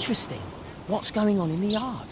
interesting. What's going on in the yard?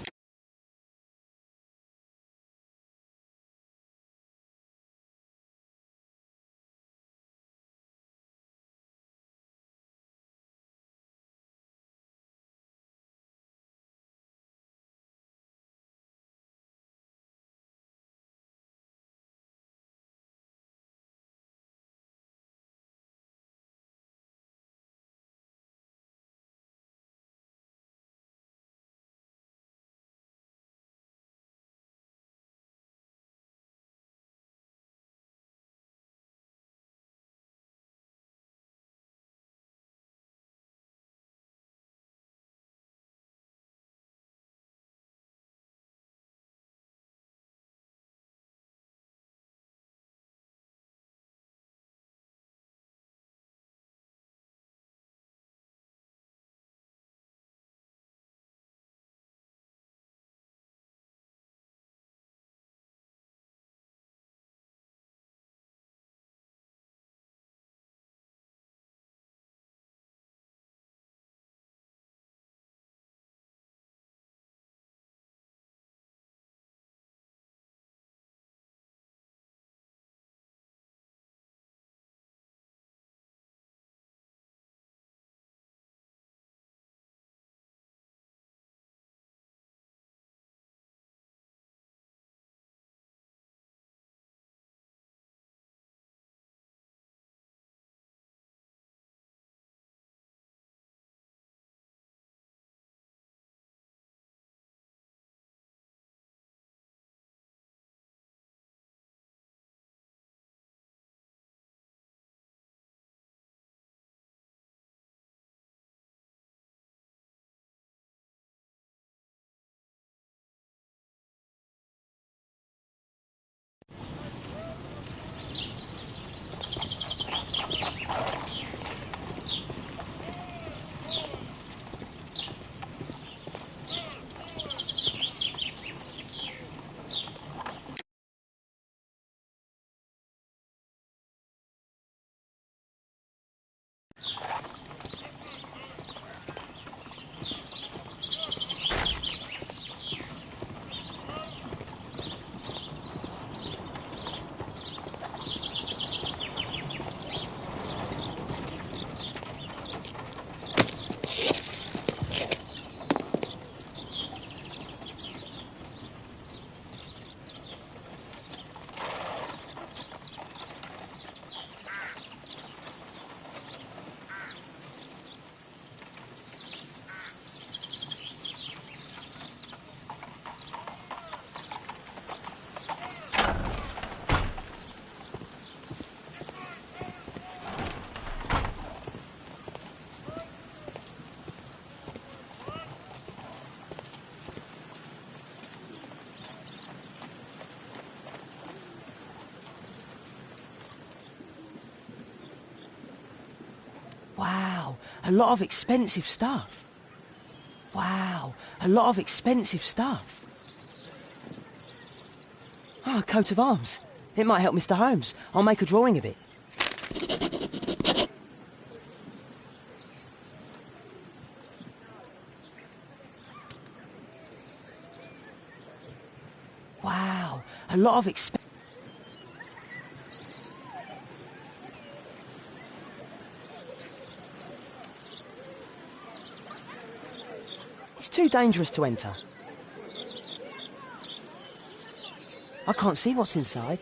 Wow, a lot of expensive stuff. Wow, a lot of expensive stuff. Ah, a coat of arms. It might help Mr. Holmes. I'll make a drawing of it. Wow, a lot of expensive... It's too dangerous to enter. I can't see what's inside.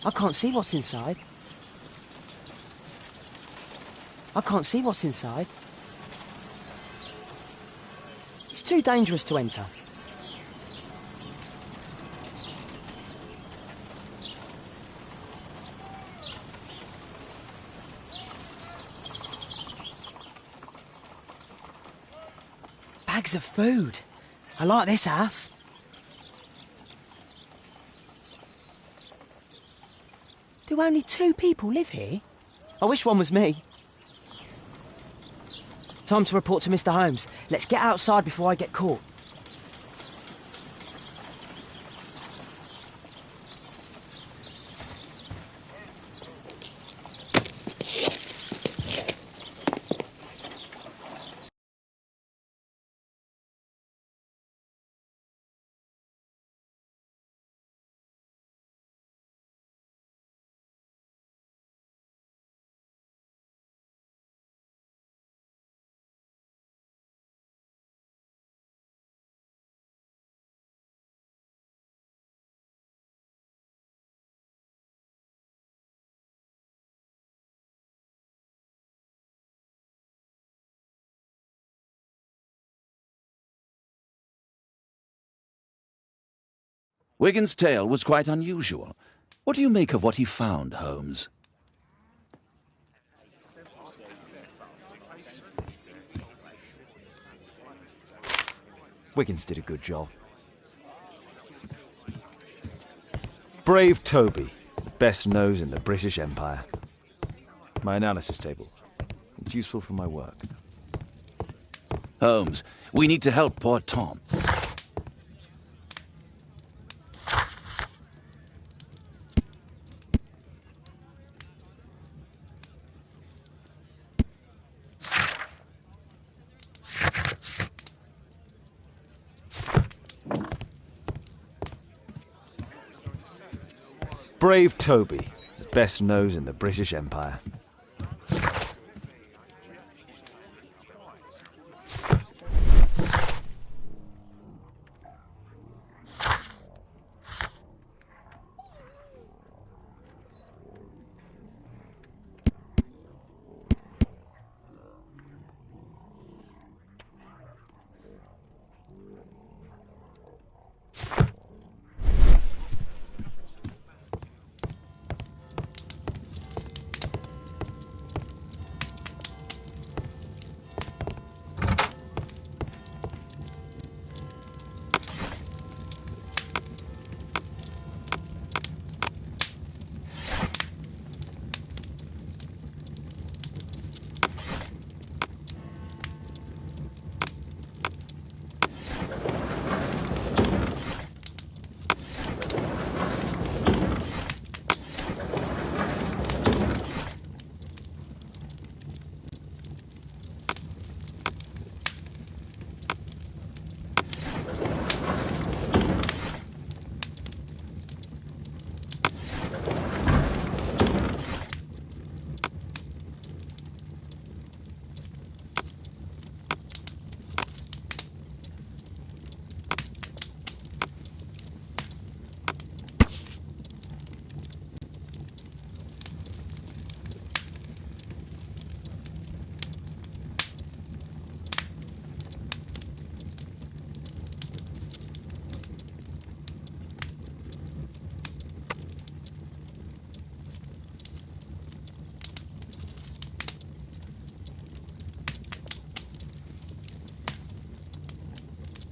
I can't see what's inside. I can't see what's inside. It's too dangerous to enter. Bags of food. I like this house. Do only 2 people live here? I wish one was me. Time to report to Mr. Holmes. Let's get outside before I get caught. Wiggins' tale was quite unusual. What do you make of what he found, Holmes? Wiggins did a good job. Brave Toby, best nose in the British Empire. My analysis table. It's useful for my work. Holmes, we need to help poor Tom. Brave Toby, best nose in the British Empire.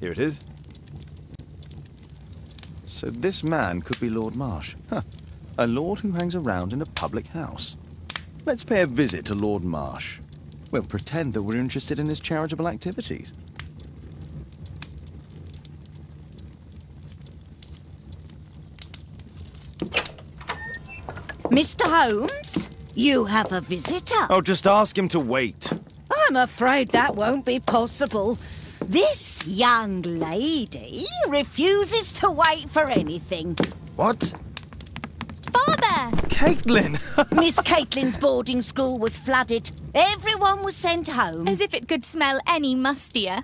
Here it is. So this man could be Lord Marsh. Huh. A lord who hangs around in a public house. Let's pay a visit to Lord Marsh. We'll pretend that we're interested in his charitable activities. Mr. Holmes, you have a visitor. Oh, just ask him to wait. I'm afraid that won't be possible. This young lady refuses to wait for anything. What? Father! Caitlin! Miss Caitlin's boarding school was flooded. Everyone was sent home. As if it could smell any mustier.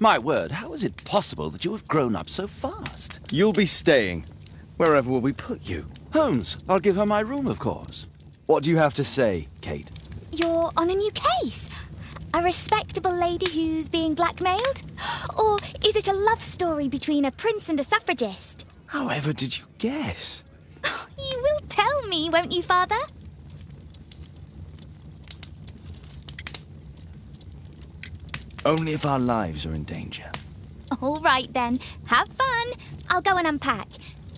My word, how is it possible that you have grown up so fast? You'll be staying. Wherever will we put you? Holmes, I'll give her my room, of course. What do you have to say, Kate? You're on a new case. A respectable lady who's being blackmailed? Or is it a love story between a prince and a suffragist? However did you guess? You will tell me, won't you, Father? Only if our lives are in danger. All right, then. Have fun. I'll go and unpack.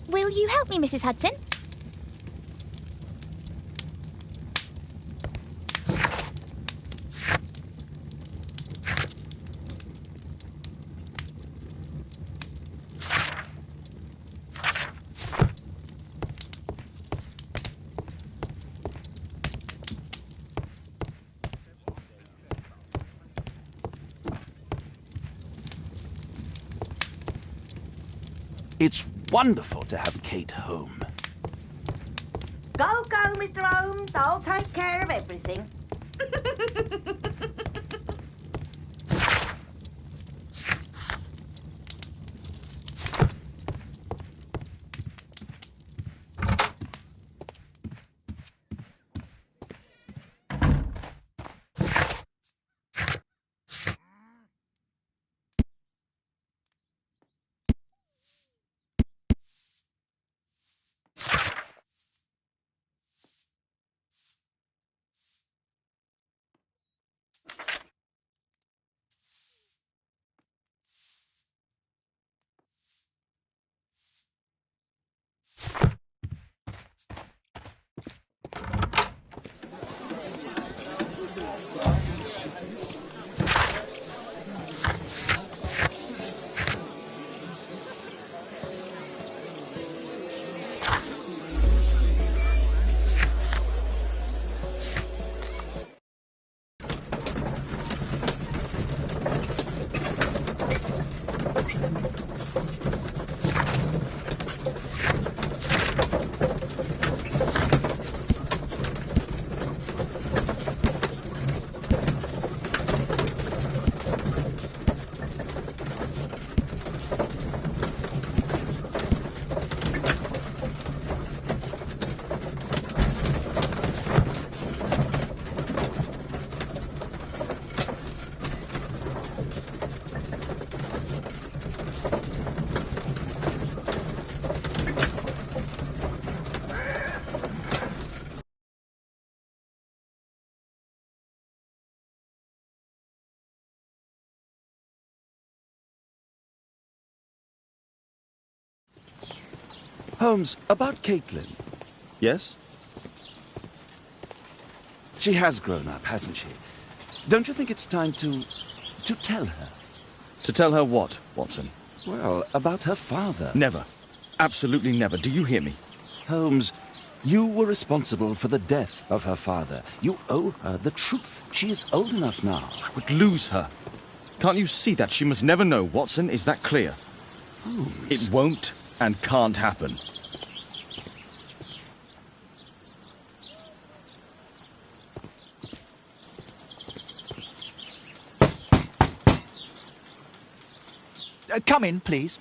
Will you help me, Mrs. Hudson? It's wonderful to have Kate home. Go, Mr. Holmes. I'll take care of everything. Holmes, about Caitlin. Yes? She has grown up, hasn't she? Don't you think it's time to tell her? To tell her what, Watson? Well, about her father. Never. Absolutely never. Do you hear me? Holmes, you were responsible for the death of her father. You owe her the truth. She is old enough now. I would lose her. Can't you see that? She must never know, Watson. Is that clear? Holmes. It won't and can't happen. Come in, please.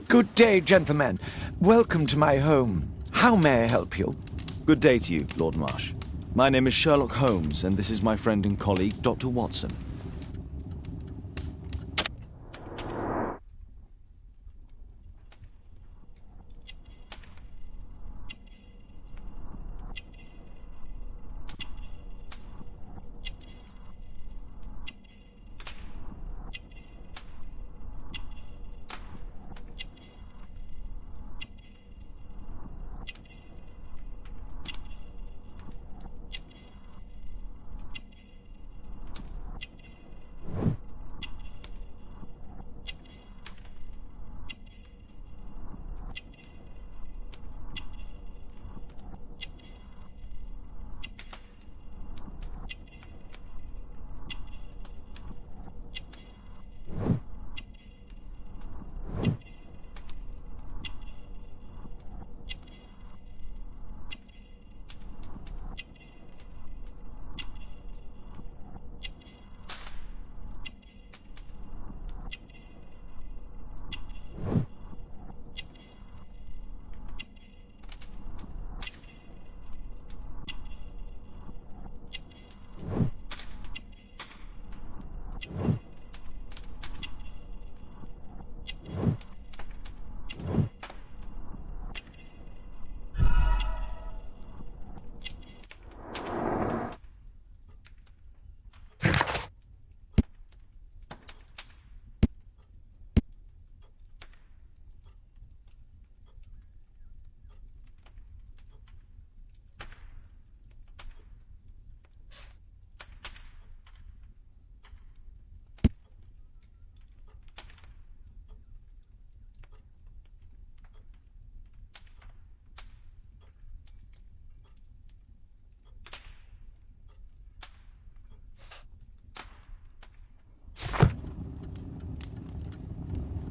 Good day, gentlemen. Welcome to my home. How may I help you? Good day to you, Lord Marsh. My name is Sherlock Holmes, and this is my friend and colleague, Dr. Watson.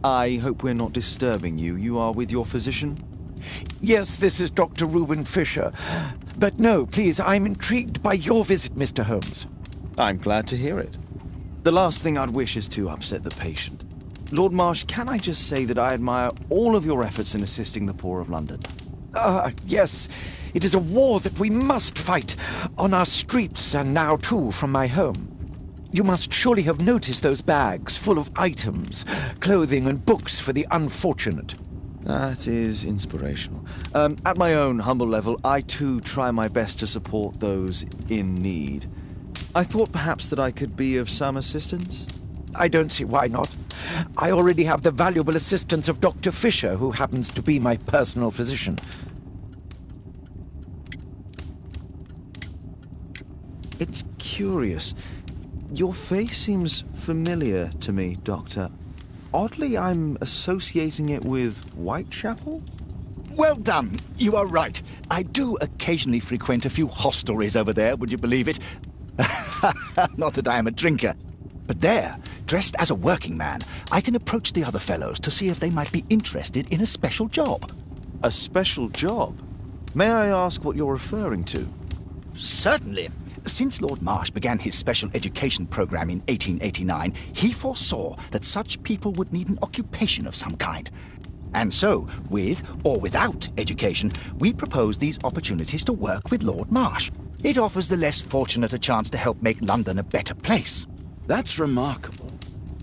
I hope we're not disturbing you. You are with your physician? Yes, this is Dr. Reuben Fisher. But no, please, I'm intrigued by your visit, Mr. Holmes. I'm glad to hear it. The last thing I'd wish is to upset the patient. Lord Marsh, can I just say that I admire all of your efforts in assisting the poor of London? Yes. It is a war that we must fight, on our streets and now too from my home. You must surely have noticed those bags full of items, clothing and books for the unfortunate. That is inspirational. At my own humble level, I too try my best to support those in need. I thought perhaps that I could be of some assistance. I don't see why not. I already have the valuable assistance of Dr. Fisher, who happens to be my personal physician. It's curious. Your face seems familiar to me, Doctor. Oddly, I'm associating it with Whitechapel? Well done. You are right. I do occasionally frequent a few hostelries over there, would you believe it? Not that I am a drinker. But there, dressed as a working man, I can approach the other fellows to see if they might be interested in a special job. A special job? May I ask what you're referring to? Certainly. Since Lord Marsh began his special education program in 1889, he foresaw that such people would need an occupation of some kind. And so, with or without education, we propose these opportunities to work with Lord Marsh. It offers the less fortunate a chance to help make London a better place. That's remarkable.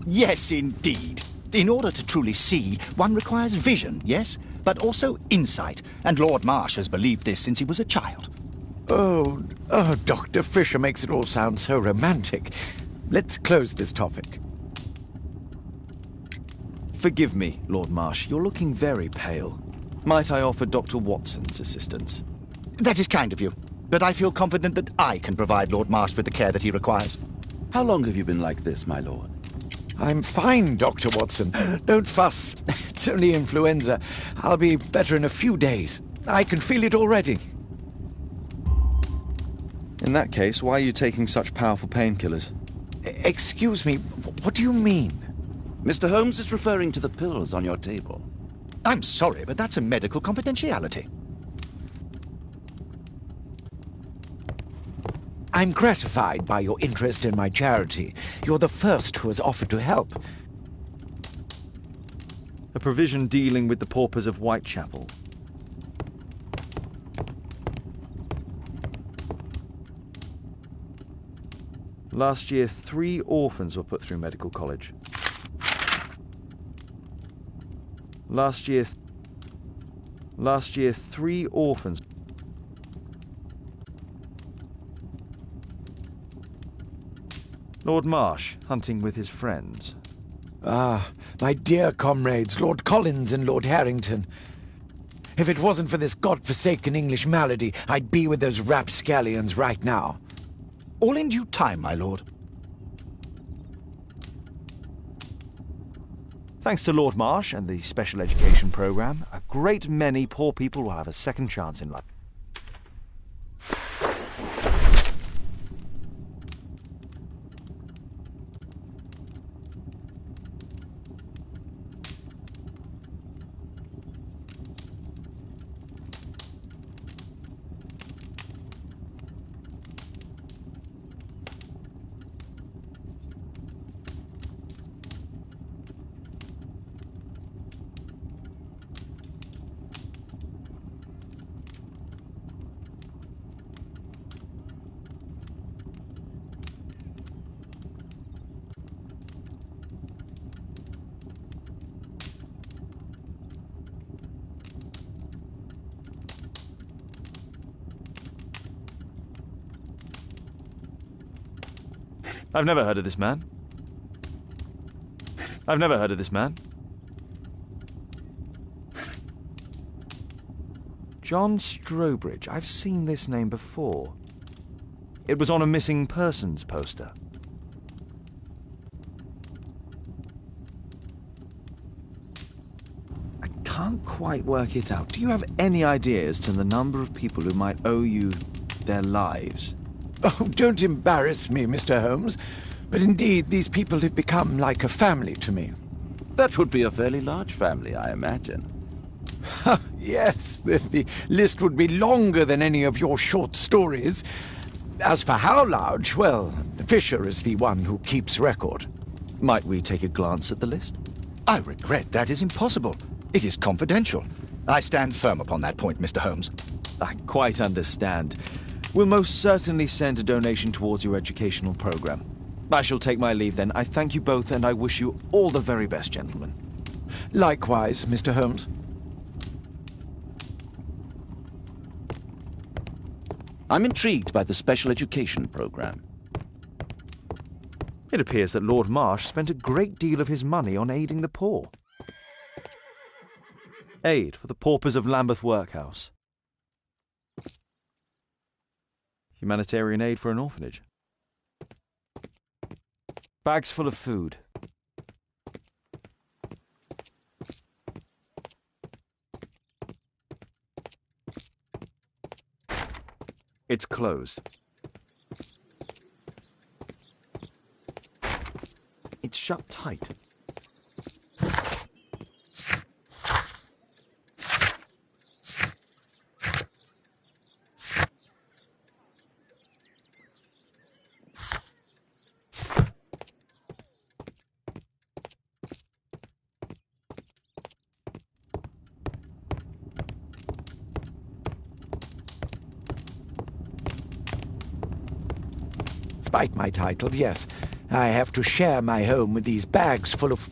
Yes, indeed. In order to truly see, one requires vision, yes, but also insight, and Lord Marsh has believed this since he was a child. Oh, Dr. Fisher makes it all sound so romantic. Let's close this topic. Forgive me, Lord Marsh. You're looking very pale. Might I offer Dr. Watson's assistance? That is kind of you, but I feel confident that I can provide Lord Marsh with the care that he requires. How long have you been like this, my lord? I'm fine, Dr. Watson. Don't fuss. It's only influenza. I'll be better in a few days. I can feel it already. In that case, why are you taking such powerful painkillers? Excuse me, what do you mean? Mr. Holmes is referring to the pills on your table. I'm sorry, but that's a medical confidentiality. I'm gratified by your interest in my charity. You're the first who has offered to help. A provision dealing with the paupers of Whitechapel. Last year, 3 orphans were put through medical college. Last year, 3 orphans. Lord Marsh, hunting with his friends. Ah, my dear comrades, Lord Collins and Lord Harrington. If it wasn't for this godforsaken English malady, I'd be with those rapscallions right now. All in due time, my lord. Thanks to Lord Marsh and the special education program, a great many poor people will have a second chance in life. I've never heard of this man. John Strobridge. I've seen this name before. It was on a missing persons poster. I can't quite work it out. Do you have any idea as to the number of people who might owe you their lives? Oh, don't embarrass me, Mr. Holmes. But indeed, these people have become like a family to me. That would be a fairly large family, I imagine. Yes, the list would be longer than any of your short stories. As for how large, well, Fisher is the one who keeps record. Might we take a glance at the list? I regret that is impossible. It is confidential. I stand firm upon that point, Mr. Holmes. I quite understand. We'll most certainly send a donation towards your educational program. I shall take my leave then. I thank you both, and I wish you all the very best, gentlemen. Likewise, Mr. Holmes. I'm intrigued by the special education program. It appears that Lord Marsh spent a great deal of his money on aiding the poor. Aid for the paupers of Lambeth Workhouse. Humanitarian aid for an orphanage. Bags full of food. It's closed. It's shut tight. Despite my title, yes, I have to share my home with these bags full of...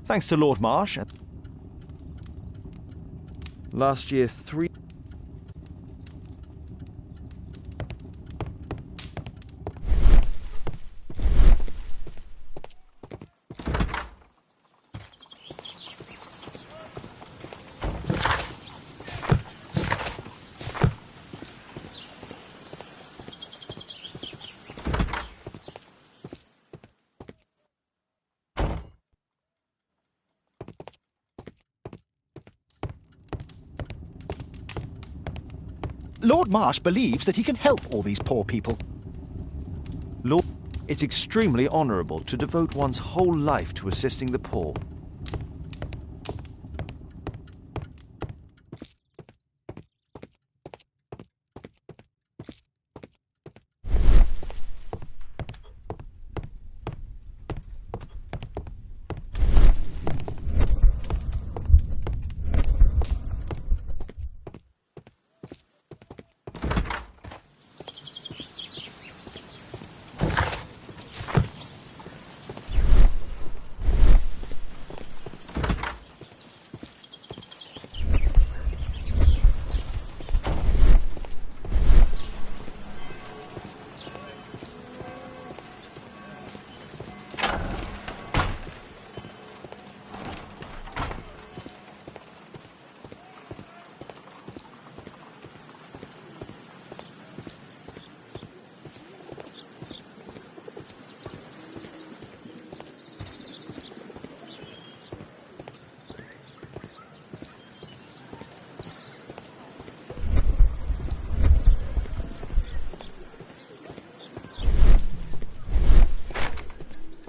Thanks to Lord Marsh. Last year, 3... Lord Marsh believes that he can help all these poor people. Lord, it's extremely honourable to devote one's whole life to assisting the poor.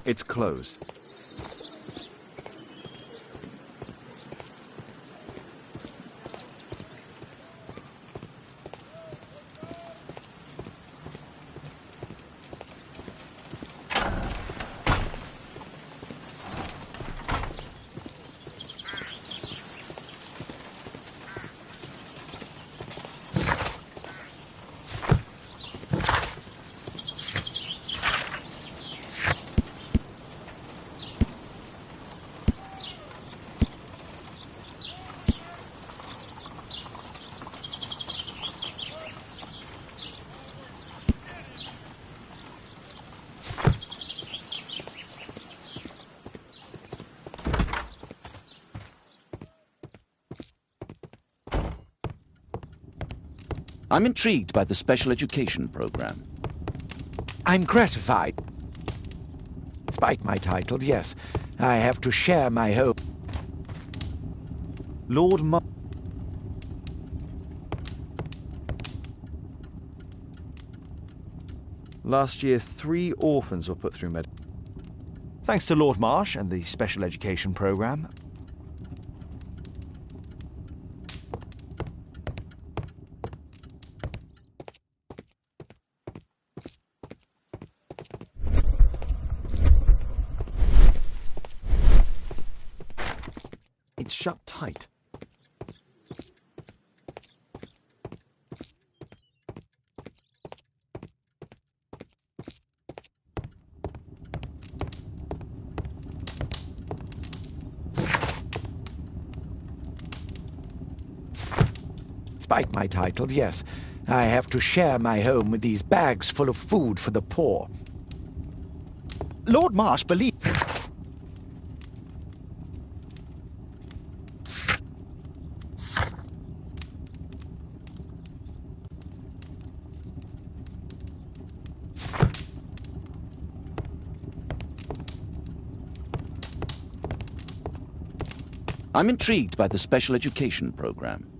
It's closed. I'm intrigued by the special education program. I'm gratified. Despite my title, yes, I have to share my home. Lord Marsh. Last year, 3 orphans were put through med. Thanks to Lord Marsh and the special education programme. It's shut tight. Despite my title, yes, I have to share my home with these bags full of food for the poor. Lord Marsh believed... I'm intrigued by the special education program.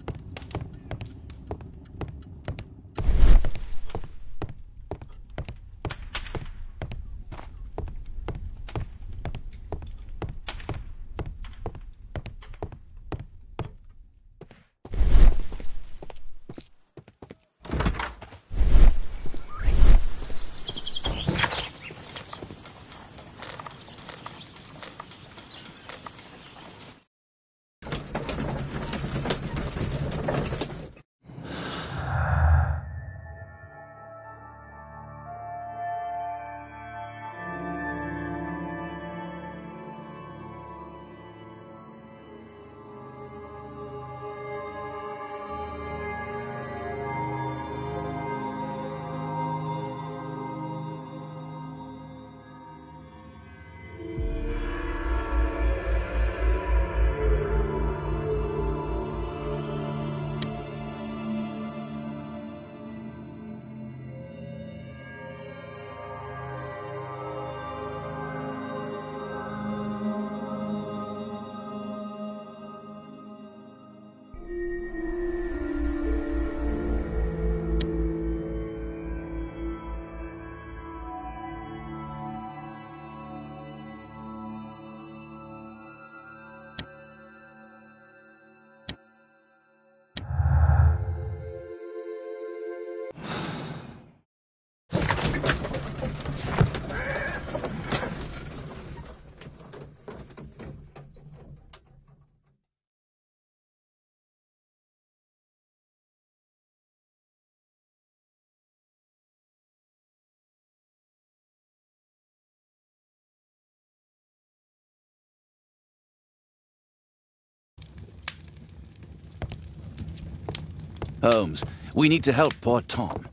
Holmes, we need to help poor Tom.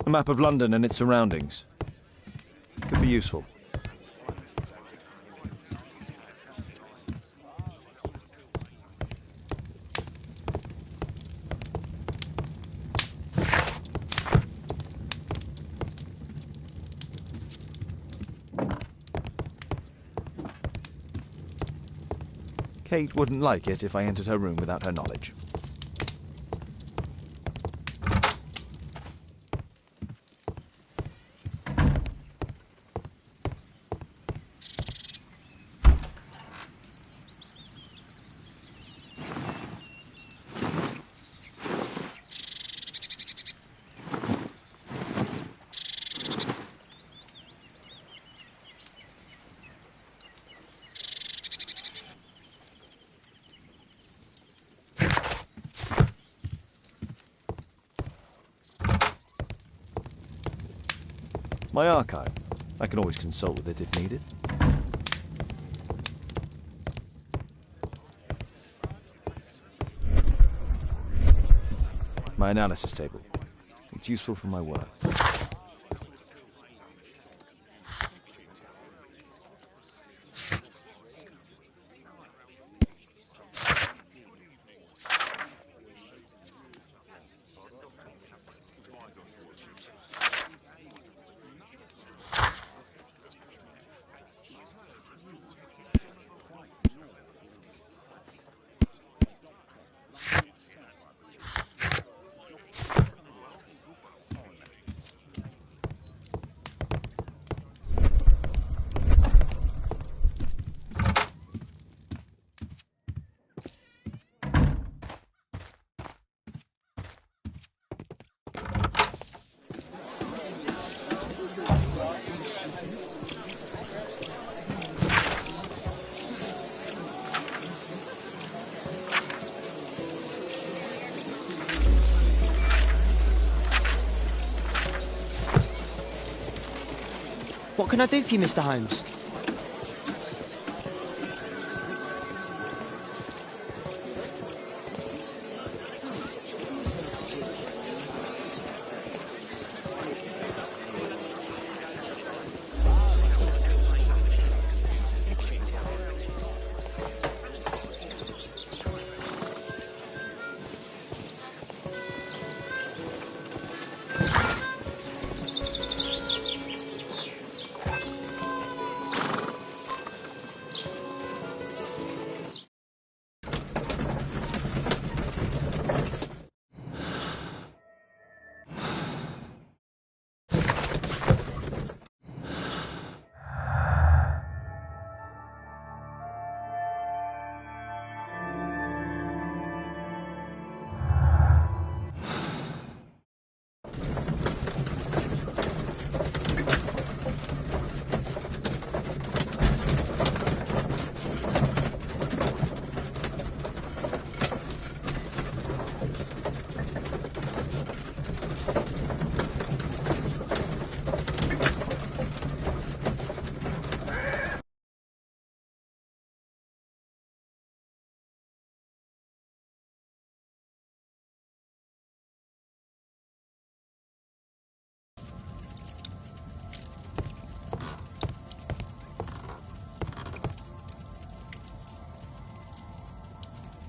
A map of London and its surroundings. Could be useful. Kate wouldn't like it if I entered her room without her knowledge. My archive. I can always consult with it if needed. My analysis table. It's useful for my work. What can I do for you, Mr. Holmes?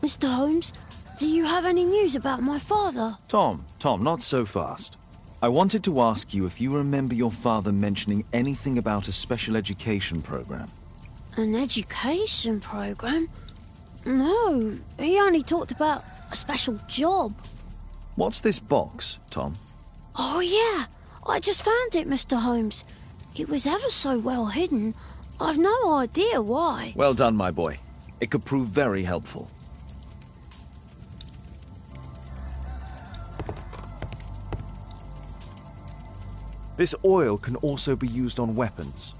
Mr. Holmes, do you have any news about my father? Tom, not so fast. I wanted to ask you if you remember your father mentioning anything about a special education program. An education program? No, he only talked about a special job. What's this box, Tom? Oh, yeah. I just found it, Mr. Holmes. It was ever so well hidden. I've no idea why. Well done, my boy. It could prove very helpful. This oil can also be used on weapons.